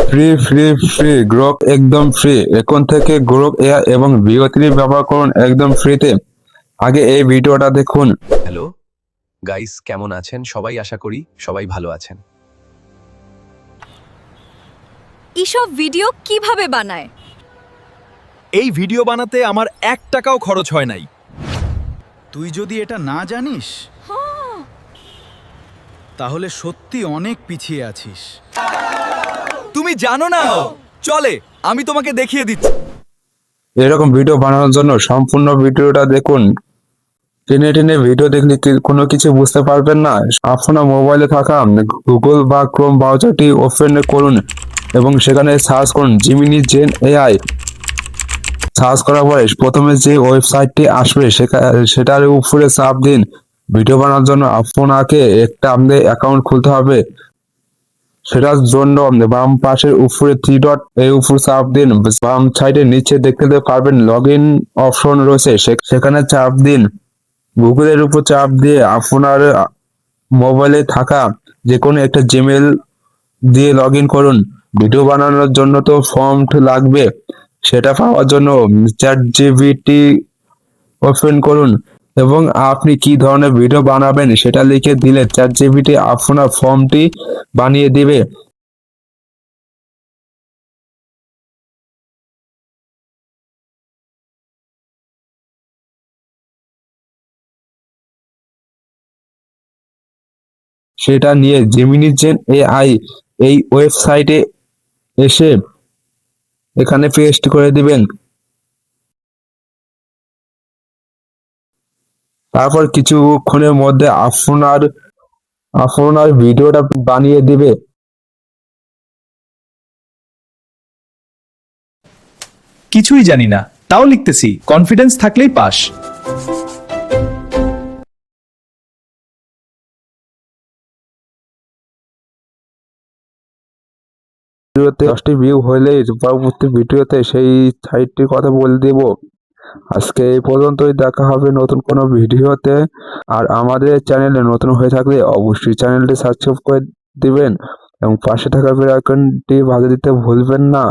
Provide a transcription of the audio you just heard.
Free free free Grok একদম free. এখন থেকে গ্রোক এআই এবং ভিও3 ব্যবহার করুন একদম ফ্রিতে। আগে এই ভিডিওটা দেখুন। হ্যালো গাইস, কেমন আছেন সবাই? আশা করি সবাই ভালো আছেন। এসব ভিডিও কিভাবে বানায়? এই ভিডিও বানাতে আমার 1 টাকাও খরচ হয় নাই। তুই যদি এটা না জানিস তাহলে সত্যি অনেক পিছিয়ে আছিস। তুমি জানো না? চলে আমি তোমাকে দেখিয়ে দিচ্ছি। এরকম ভিডিও বানানোর জন্য সম্পূর্ণ ভিডিওটা দেখুন। টেনে টেনে ভিডিও দেখলে কোনো কিছু বুঝতে পারবেন না। আপনার মোবাইলে থাকা গুগল বা ক্রোম ব্রাউজারটি ওপেন করুন এবং সেখানে সার্চ করুন জিমিনি জেন এআই। সার্চ করার পরে প্রথমে যে ওয়েবসাইটটি আসবে সেটার উপরে চাপ দিন। ভিডিও বানানোর জন্য আপনাকে একটা আপনাদের অ্যাকাউন্ট খুলতে হবে। সেটার জন্য বাম পাশের উপরে 3 ডট এই উপর চাপ দিন। বাম সাইডে নিচে দেখতে পারবেন লগ ইন অপশন রয়েছে, সেখানে চাপ দিন। গুগলের উপর চাপ দিয়ে আপনার মোবাইলে থাকা যে কোনো একটা জিমেল দিয়ে লগ ইন করুন। ভিডিও বানানোর জন্য তো ফর্ম লাগবে, সেটা পাওয়ার জন্য চ্যাট জিপিটি ওপেন করুন এবং আপনি কি ধরনের ভিডিও বানাবেন সেটা লিখে দিলে চ্যাট জিপিটি আপনার ফর্মটি বানিয়ে দিবে। সেটা নিয়ে জেমিনি জেন এআই এই ওয়েবসাইটে এসে এখানে পেস্ট করে দিবেন। তারপর কিছুক্ষণের মধ্যে আপনার ভিডিওটা বানিয়ে দিবে। কিছুই জানি না, তাও লিখতেছি। কনফিডেন্স থাকলেই পাস। ভিডিওতে 10টি ভিউ হলেই পরবর্তী ভিডিওতে সেই সাইটটির কথা বলে দিব। আজকে এই পর্যন্তই, দেখা হবে নতুন কোনো ভিডিওতে। আর আমাদের চ্যানেলে নতুন হয়ে থাকলে অবশ্যই চ্যানেলটি সাবস্ক্রাইব করে দিবেন এবং পাশে থাকা বেল আইকনটি বাজিয়ে দিতে ভুলবেন না।